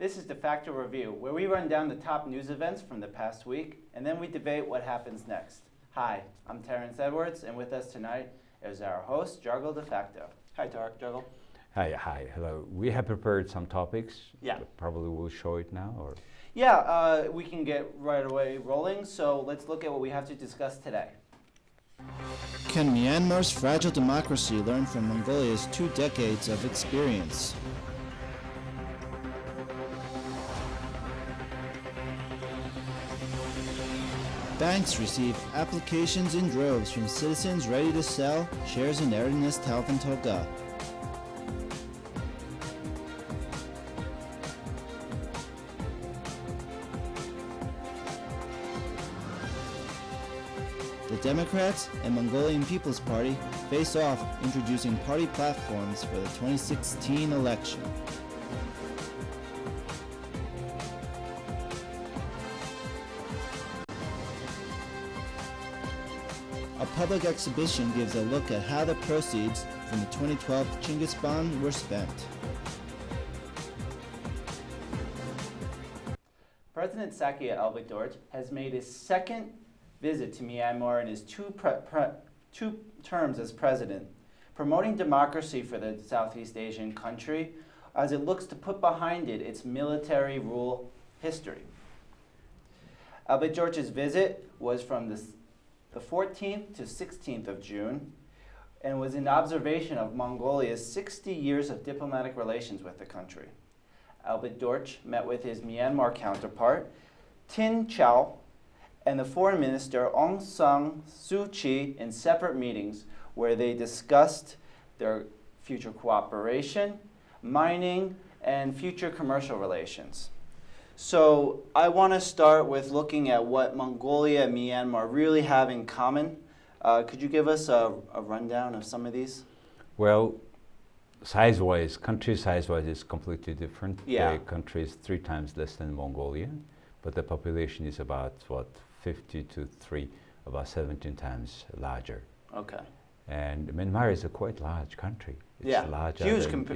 This is Defacto Review, where we run down the top news events from the past week, and then we debate what happens next. Hi, I'm Terrence Edwards, and with us tonight is our host, Jargle Defacto. Hi, Jargle. Hi, hello. We have prepared some topics. Yeah. Probably we'll show it now, or? Yeah, we can get right away rolling, so let's look at what we have to discuss today. Can Myanmar's fragile democracy learn from Mongolia's 2 decades of experience? Banks receive applications in droves from citizens ready to sell shares in Erdenes Tavan Tolgoi. The Democrats and Mongolian People's Party face off, introducing party platforms for the 2016 election. A public exhibition gives a look at how the proceeds from the 2012 Chinggis bond were spent. President Sakya Albedort has made his second visit to Myanmar in his two terms as president, promoting democracy for the Southeast Asian country as it looks to put behind it its military rule history. Albedort's visit was from the 14th to 16th of June and was in observation of Mongolia's 60 years of diplomatic relations with the country. Albedort met with his Myanmar counterpart, Tin Chau, and the foreign minister Aung San Suu Kyi in separate meetings where they discussed their future cooperation, mining, and future commercial relations. So I want to start with looking at what Mongolia and Myanmar really have in common. Could you give us a rundown of some of these? Well, size-wise, country size-wise is completely different. Yeah. The country is 3 times less than Mongolia, but the population is about, 50 to 3, about 17 times larger. Okay. And Myanmar is a quite large country. It's larger huge, than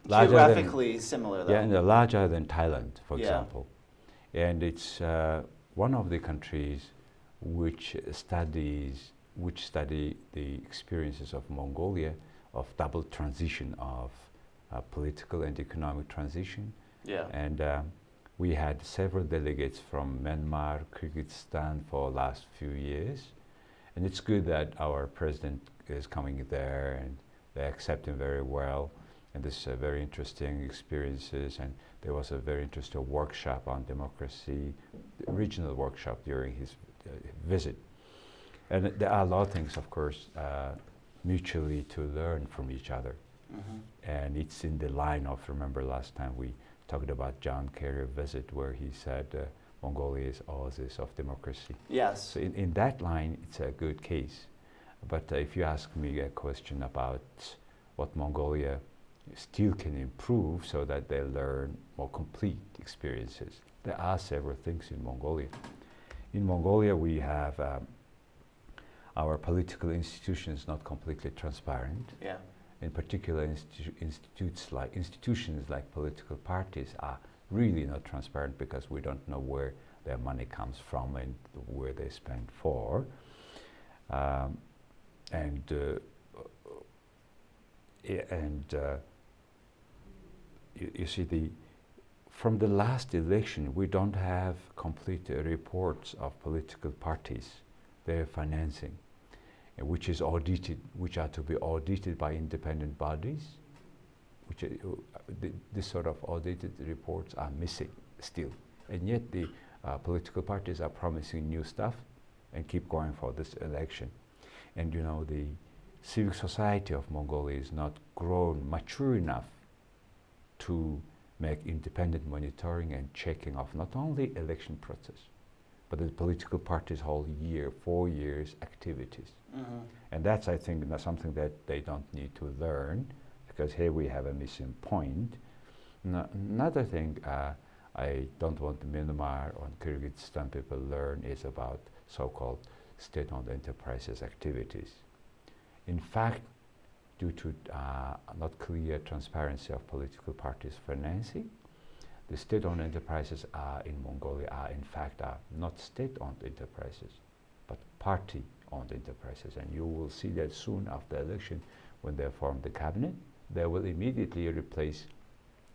geographically similar though. Yeah, and larger than Thailand, for Yeah. example. And it's one of the countries which study the experiences of Mongolia of double transition of political and economic transition. Yeah. And we had several delegates from Myanmar, Kyrgyzstan for the last few years. And it's good that our president is coming there and they accept him very well. And this is very interesting experiences. And there was a very interesting workshop on democracy, the regional workshop during his visit. And there are a lot of things, of course, mutually to learn from each other. Mm-hmm. And it's in the line of, remember last time we talked about John Kerry's visit where he said Mongolia is oasis of democracy. Yes. So in that line, it's a good case. But if you ask me a question about what Mongolia still can improve so that they learn more complete experiences, there are several things in Mongolia. In Mongolia, we have our political institutions not completely transparent. Yeah. In particular, institutions like political parties are really not transparent because we don't know where their money comes from and where they spend for. You see, from the last election, we don't have complete reports of political parties, their financing, which is audited, which are to be audited by independent bodies. This sort of audited reports are missing still, and yet the political parties are promising new stuff and keep going for this election. And you know, the civic society of Mongolia is not grown mature enough to make independent monitoring and checking of not only election process, but the political parties' whole 4 years activities. Mm-hmm. And that's, I think, something that they don't need to learn, because here we have a missing point. Another thing I don't want Myanmar or Kyrgyzstan people learn is about so-called state-owned enterprises activities. In fact, due to not clear transparency of political parties' financing, The state-owned enterprises in Mongolia are in fact not state-owned enterprises, but party-owned enterprises. And you will see that soon after the election, when they form the cabinet, they will immediately replace,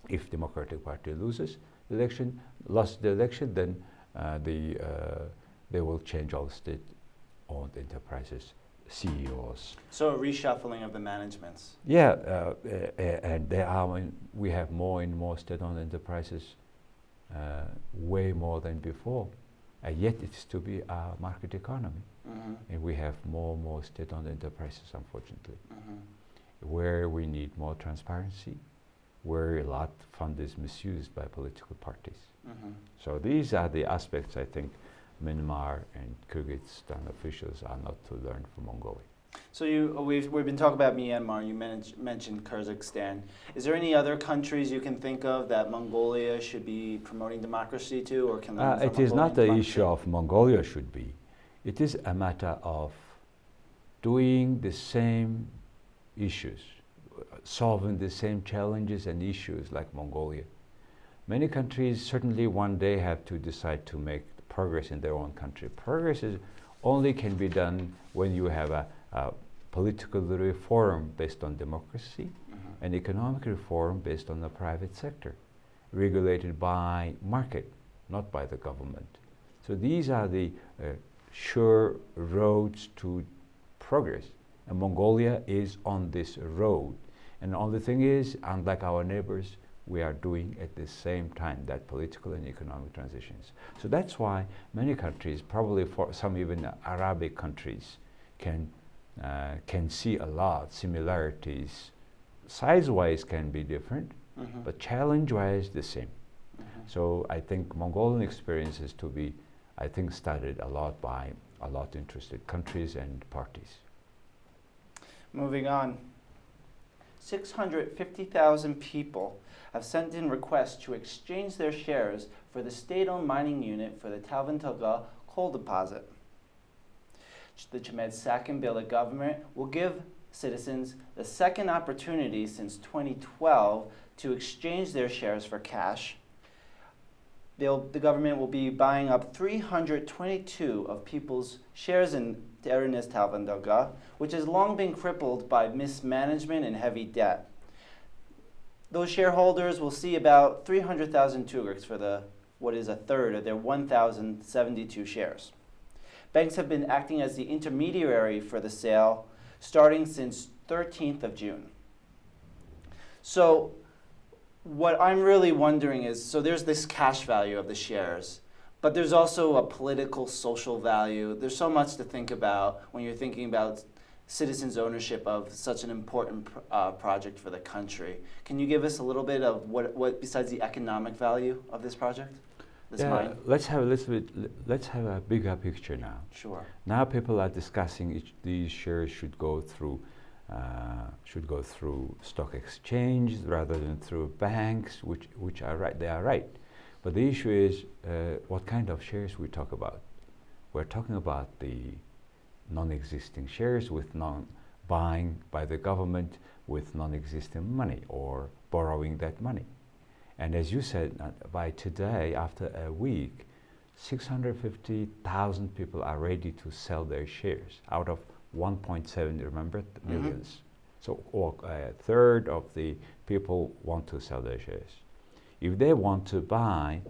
if Democratic Party lost the election, then they will change all state-owned enterprises CEOs. So a reshuffling of the managements. Yeah, and we have more and more state-owned enterprises, way more than before. And yet it's to be a market economy. Mm-hmm. And we have more and more state-owned enterprises, unfortunately, where we need more transparency, where a lot of fund is misused by political parties. So these are the aspects I think Myanmar and Kyrgyzstan officials are not to learn from Mongolia. So we've been talking about Myanmar. You mentioned Kyrgyzstan. Is there any other countries you can think of that Mongolia should be promoting democracy to, or can learn from It is not the democracy? issue of Mongolia should be. It is a matter of doing the same issues, solving the same challenges and issues like Mongolia. Many countries certainly one day have to decide to make progress in their own country. Progress only can be done when you have a political reform based on democracy and economic reform based on the private sector, regulated by market, not by the government. So these are the sure roads to progress. And Mongolia is on this road. And the only thing is, unlike our neighbors, we are doing at the same time that political and economic transitions. So that's why many countries, probably for some even Arabic countries, can see a lot similarities. Size-wise can be different, but challenge-wise the same. So I think Mongolian experience is to be, I think, studied a lot by a lot interested countries and parties. Moving on, 650,000 people have sent in requests to exchange their shares for the state-owned mining unit for the Tavan coal deposit. The Chmed Sakenbila government will give citizens the second opportunity since 2012 to exchange their shares for cash. The government will be buying up 322 of people's shares in Erdenes Tavan, which has long been crippled by mismanagement and heavy debt. Those shareholders will see about 300,000 tugriks for what is a third of their 1,072 shares. Banks have been acting as the intermediary for the sale starting since 13th of June. So what I'm really wondering is, so there's this cash value of the shares, but there's also a political, social value. There's so much to think about when you're thinking about citizens' ownership of such an important project for the country. Can you give us a little bit of what besides the economic value of this project? This mine? Let's have a bigger picture now. Sure. Now people are discussing these shares should go through stock exchanges rather than through banks, which are right. They are right, but the issue is what kind of shares we talk about. We're talking about the non-existing shares with buying by the government with non-existent money or borrowing that money. And as you said, by today, after a week, 650,000 people are ready to sell their shares out of 1.7, remember, millions. So a third of the people want to sell their shares. If they want to buy,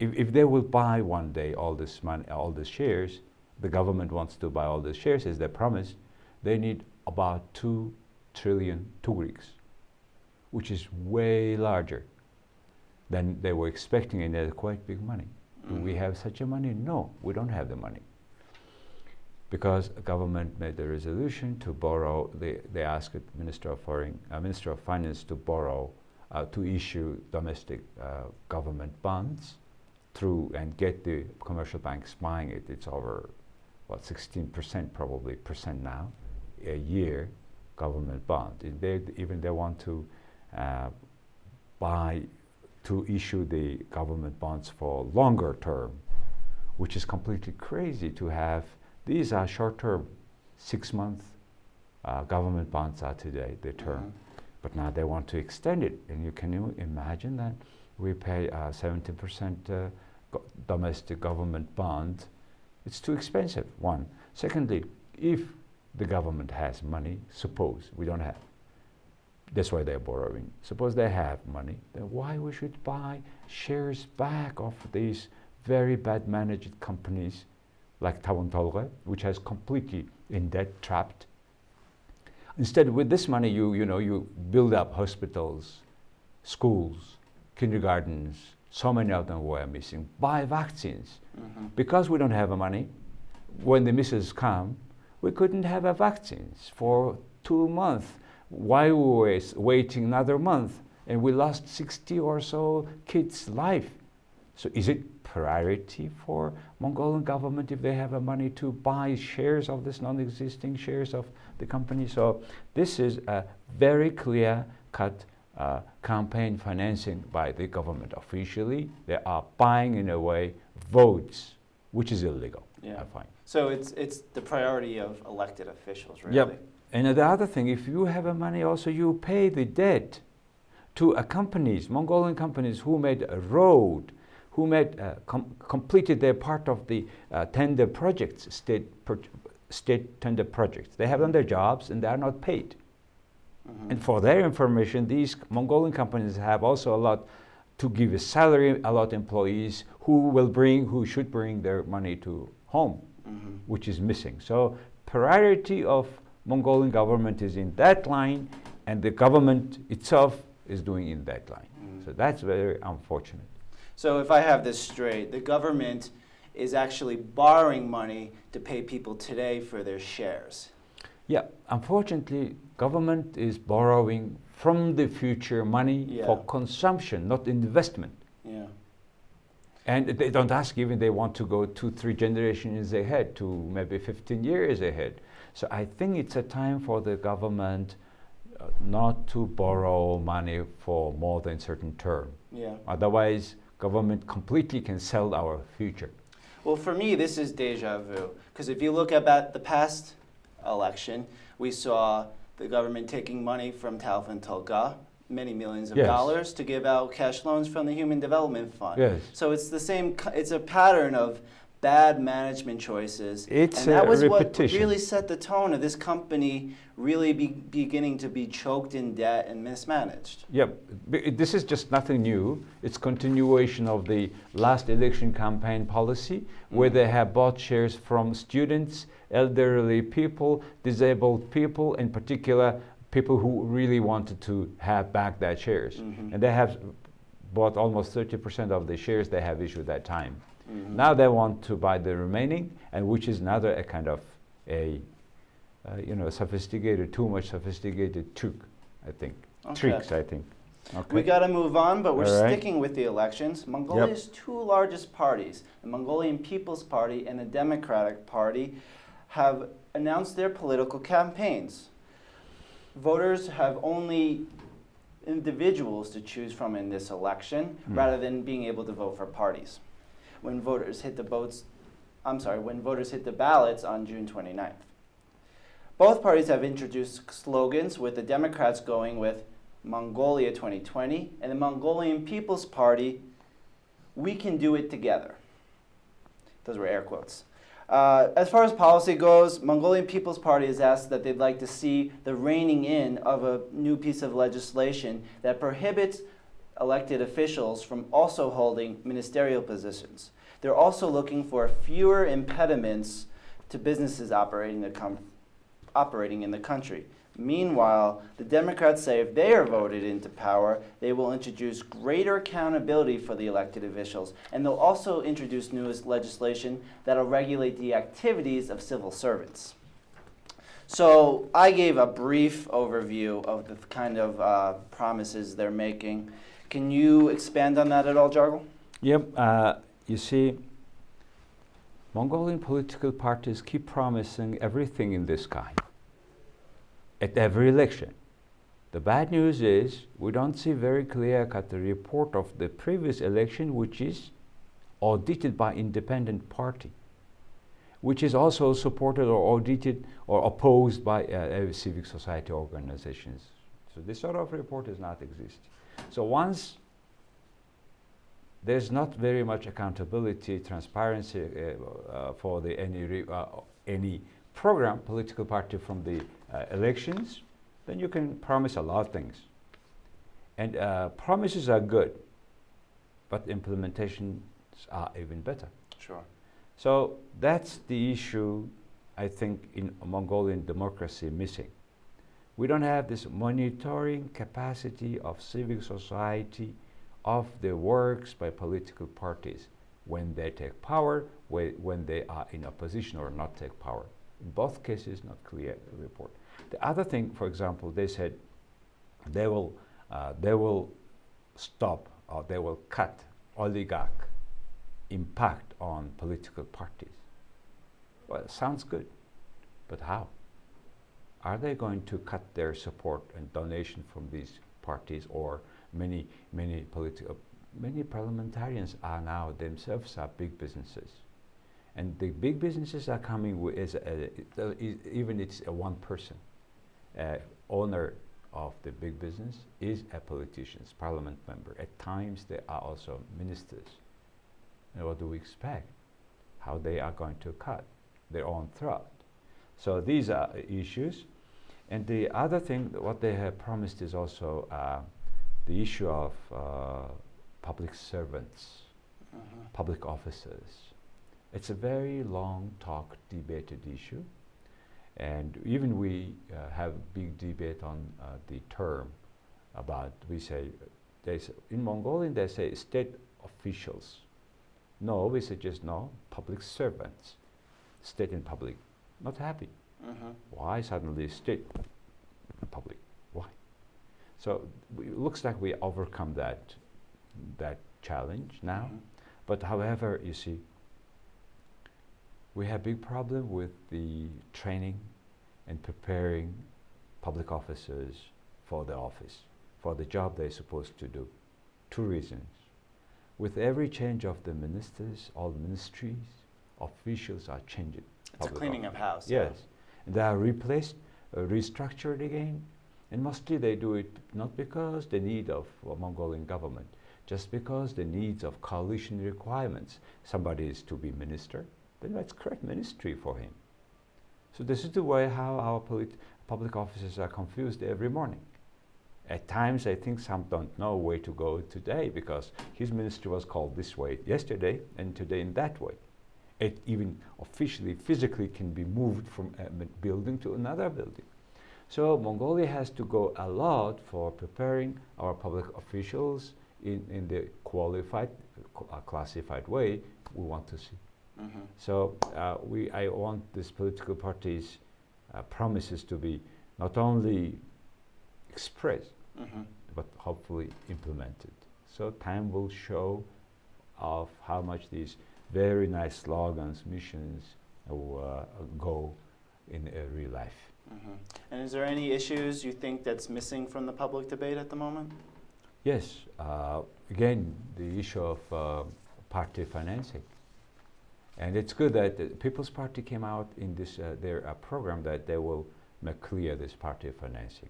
if they will buy one day all this money, all the shares, the government wants to buy all the shares as they promised, they need about 2 trillion tugriks, which is way larger than they were expecting, and they're quite big money. Do we have such a money? No, we don't have the money. Because the government made the resolution to borrow, they asked the Minister of Finance to borrow, to issue domestic government bonds through and get the commercial banks buying it. It's over, 16% probably now, a year government bond. They want to issue the government bonds for longer term, which is completely crazy to have. These are short-term, 6-month government bonds are today, the term. But now they want to extend it. And can you imagine that we pay 70% domestic government bond. It's too expensive, one. Secondly, if the government has money, suppose we don't have, that's why they're borrowing. Suppose they have money, then why we should buy shares back of these very bad managed companies like Tavan Tolgoi, which has completely in debt trapped. Instead, with this money, you build up hospitals, schools, kindergartens. So many of them were missing. Buy vaccines. Because we don't have the money, when the missiles come, we couldn't have vaccines for 2 months. Why we were waiting another month, and we lost 60 or so kids' life. So is it priority for Mongolian government if they have the money to buy shares of this non-existing shares of the company? So this is a very clear-cut campaign financing by the government officially. They are buying, in a way, votes, which is illegal, I find. So it's the priority of elected officials, really. Yep. And the other thing, if you have money also, you pay the debt to companies, Mongolian companies who made a road, who made completed their part of the tender projects, state tender projects. They have done their jobs and they are not paid. And for their information, these Mongolian companies have also a lot to give a salary, a lot of employees who should bring their money to home, which is missing. So priority of Mongolian government is in that line, and the government itself is doing in that line. So that's very unfortunate. So if I have this straight, the government is actually borrowing money to pay people today for their shares. Yeah, unfortunately, government is borrowing from the future money for consumption, not investment. Yeah. And they don't ask even they want to go 2-3 generations ahead, to maybe 15 years ahead. So I think it's a time for the government not to borrow money for more than certain term. Yeah. Otherwise, government completely can sell our future. Well, for me, this is deja vu. Because if you look at the past election, we saw the government taking money from Tavan Tolgoi, many millions of dollars, to give out cash loans from the Human Development Fund. Yes. So it's the same, it's a pattern of bad management choices. It's and that was repetition. what really set the tone of this company really beginning to be choked in debt and mismanaged. Yeah, this is just nothing new. It's continuation of the last election campaign policy, where they have bought shares from students, elderly people, disabled people, in particular people who really wanted to have back their shares. And they have bought almost 30% of the shares they have issued that time. Now they want to buy the remaining, and which is another kind of sophisticated, too much sophisticated trick, I think. Tricks, I think. Okay. We got to move on, but we're All right. sticking with the elections. Mongolia's two largest parties, the Mongolian People's Party and the Democratic Party, have announced their political campaigns. Voters have only individuals to choose from in this election, rather than being able to vote for parties. When voters hit the ballots on June 29th. Both parties have introduced slogans, with the Democrats going with Mongolia 2020 and the Mongolian People's Party, "We can do it together." Those were air quotes. As far as policy goes, Mongolian People's Party has asked that they'd like to see the reining in of a new piece of legislation that prohibits elected officials from also holding ministerial positions. They're also looking for fewer impediments to businesses operating in the country. Meanwhile, the Democrats say if they are voted into power, they will introduce greater accountability for the elected officials, and they'll also introduce new legislation that'll regulate the activities of civil servants. So I gave a brief overview of the kind of promises they're making. Can you expand on that at all, Jargal? Yep. You see, Mongolian political parties keep promising everything in the sky at every election. The bad news is we don't see very clear-cut the report of the previous election, which is audited by independent party, which is also supported or audited or opposed by civic society organizations. So this sort of report does not exist. So once there's not very much accountability, transparency for any program, political party from the elections, then you can promise a lot of things. And promises are good, but implementations are even better. Sure. So that's the issue, I think, in Mongolian democracy missing. We don't have this monitoring capacity of civil society of the works by political parties when they take power, when they are in opposition or not take power. In both cases, not clear report. The other thing, for example, they said they will stop or they will cut oligarch impact on political parties. Well, it sounds good, but how? Are they going to cut their support and donation from these parties, or many parliamentarians are now themselves are big businesses, and the big businesses are coming with even it's a one person owner of the big business is a politician, parliament member. At times they are also ministers. And what do we expect? How they are going to cut their own throat? So these are issues. And the other thing, what they have promised is also the issue of public servants, public officers. It's a very long talk, debated issue. And even we have big debate on the term about, we say, in Mongolian they say state officials. No, we suggest no, public servants, state and public. Not happy. Why suddenly state and public? Why? So it looks like we overcome that challenge now. But however, you see, we have big problem with the training and preparing public officers for the office, for the job they're supposed to do. Two reasons. With every change of the ministers, all ministries, officials are changing. It's a cleaning of house. Yes. They are replaced, restructured again, and mostly they do it not because the need of Mongolian government, just because the needs of coalition requirements. Somebody is to be minister, then let's create ministry for him. So this is the way how our public officers are confused every morning. At times I think some don't know where to go today because his ministry was called this way yesterday and today in that way. It even officially, physically can be moved from a building to another building. So Mongolia has to go a lot for preparing our public officials in the qualified, classified way we want to see. So I want these political parties' promises to be not only expressed, but hopefully implemented. So time will show of how much these very nice slogans, missions go in real life. And is there any issues you think that's missing from the public debate at the moment? Yes. Again, the issue of party financing. And it's good that the People's Party came out in this their program that they will make clear this party financing.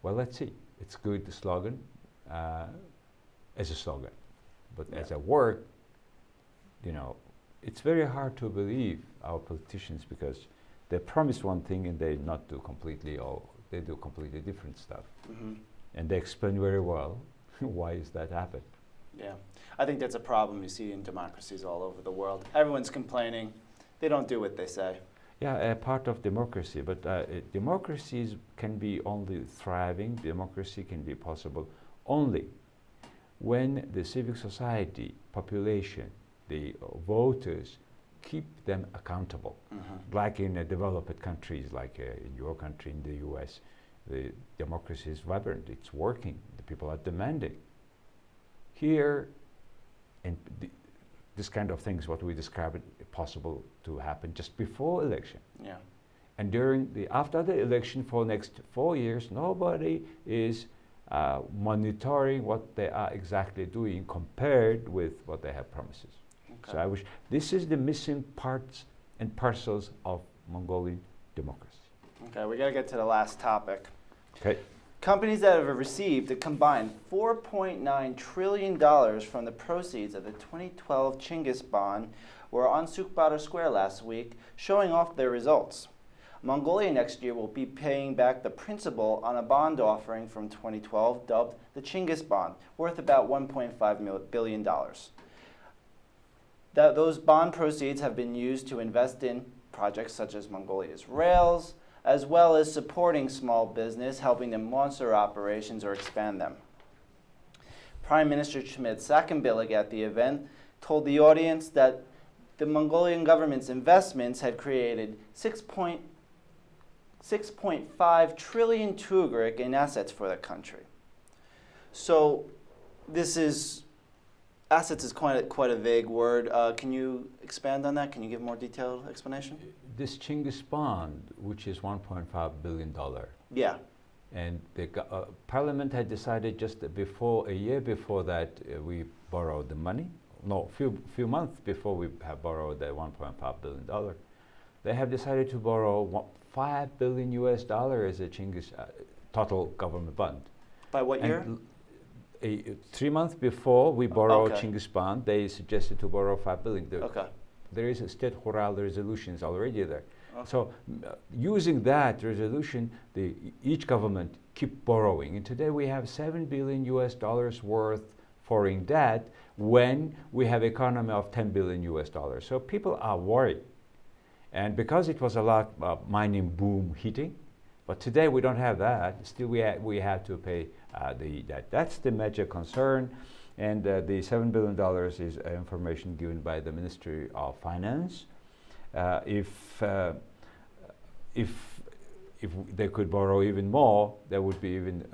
Well, let's see. It's good, the slogan, as a slogan. But as a work, you know, it's very hard to believe our politicians because they promise one thing and they not do completely, or they do completely different stuff. And they explain very well why is that happen. Yeah, I think that's a problem you see in democracies all over the world. Everyone's complaining. They don't do what they say. Yeah, a part of democracy, but democracies can be only thriving, democracy can be possible only when the civic society, population, the voters keep them accountable. Like in developed countries, like in your country, in the US, the democracy is vibrant, it's working, the people are demanding. Here, and this kind of things, what we describe it possible to happen just before election. Yeah. And after the election for next 4 years, nobody is monitoring what they are exactly doing compared with what they have promises. Okay. So I wish this is the missing parts and parcels of Mongolian democracy. Okay, we got to get to the last topic. Okay. Companies that have received a combined $4.9 trillion from the proceeds of the 2012 Chinggis bond were on Sukbara Square last week, showing off their results. Mongolia next year will be paying back the principal on a bond offering from 2012 dubbed the Chinggis bond, worth about $1.5 billion. Those bond proceeds have been used to invest in projects such as Mongolia's rails, as well as supporting small business, helping them launch their operations or expand them. Prime Minister Chmit Sakambillig at the event told the audience that the Mongolian government's investments had created 6.5 trillion tugrik in assets for the country. So this is, assets is quite a vague word. Can you expand on that? Can you give more detailed explanation? This Chinggis bond, which is $1.5 billion. Yeah. And the Parliament had decided just a year before that we borrowed the money. No, few months before we have borrowed the $1.5 billion. They have decided to borrow $5 billion US as a Chinggis total government bond. By what year? 3 months before we borrowed Okay. Chinggis bond, they suggested to borrow $5 billion. Okay. There is a state Hural resolutions already there. Okay. So using that resolution, each government keep borrowing. And today we have $7 billion US worth foreign debt when we have economy of $10 billion US. So people are worried. And because it was a lot of mining boom hitting, but today we don't have that. Still we have to pay the debt. That's the major concern. And the $7 billion is information given by the Ministry of Finance. If they could borrow even more, there would be even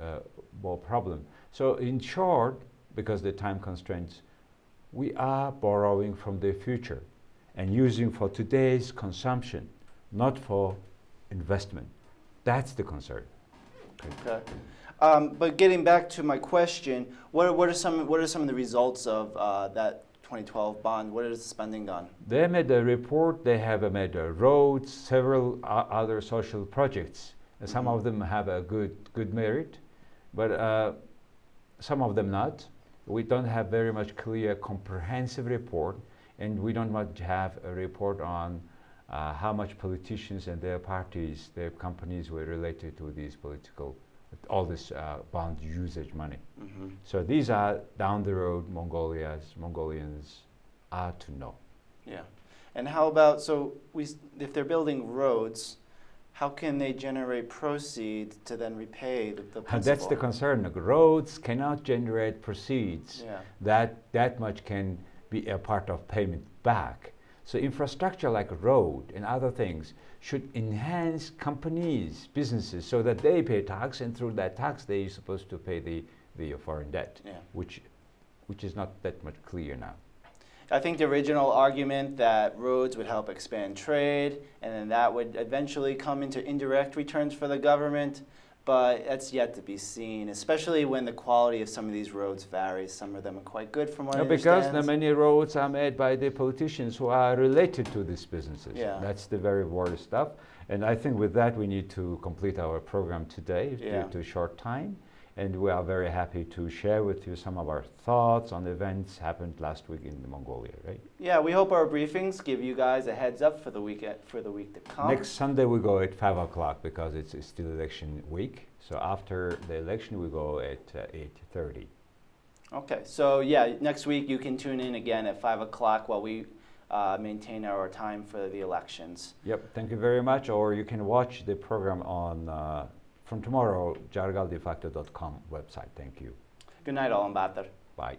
more problem. So in short, because the time constraints, we are borrowing from the future and using for today's consumption, not for investment. That's the concern. Okay. But getting back to my question, what are some of the results of that 2012 bond? What is the spending done? They made a report. They have made roads, several other social projects. And some of them have a good merit, but some of them not. We don't have very much clear, comprehensive report, and we don't much have a report on how much politicians and their parties, their companies were related to these all this bond usage money. So these are down the road Mongolians are to know. Yeah. And how about, if they're building roads, how can they generate proceeds to then repay the principal? That's the concern. Like, roads cannot generate proceeds. Yeah. That much can be a part of payment back. So infrastructure like road and other things should enhance companies, businesses, so that they pay tax, and through that tax they are supposed to pay the foreign debt, Yeah. which is not that much clear now. I think the original argument that roads would help expand trade, and then that would eventually come into indirect returns for the government, but that's yet to be seen, especially when the quality of some of these roads varies. Some of them are quite good from what I understand. Because the many roads are made by the politicians who are related to these businesses. Yeah. That's the very worst stuff. And I think with that we need to complete our program today Yeah. due to short time. And we are very happy to share with you some of our thoughts on events happened last week in Mongolia, right? Yeah, we hope our briefings give you guys a heads up for the week to come. Next Sunday we go at 5 o'clock because it's still election week. So after the election we go at 8:30. Okay, so yeah, next week you can tune in again at 5 o'clock while we maintain our time for the elections. Yep, thank you very much. Or you can watch the program on from tomorrow, jargaldefacto.com website. Thank you. Good night, all. Bye. Bye.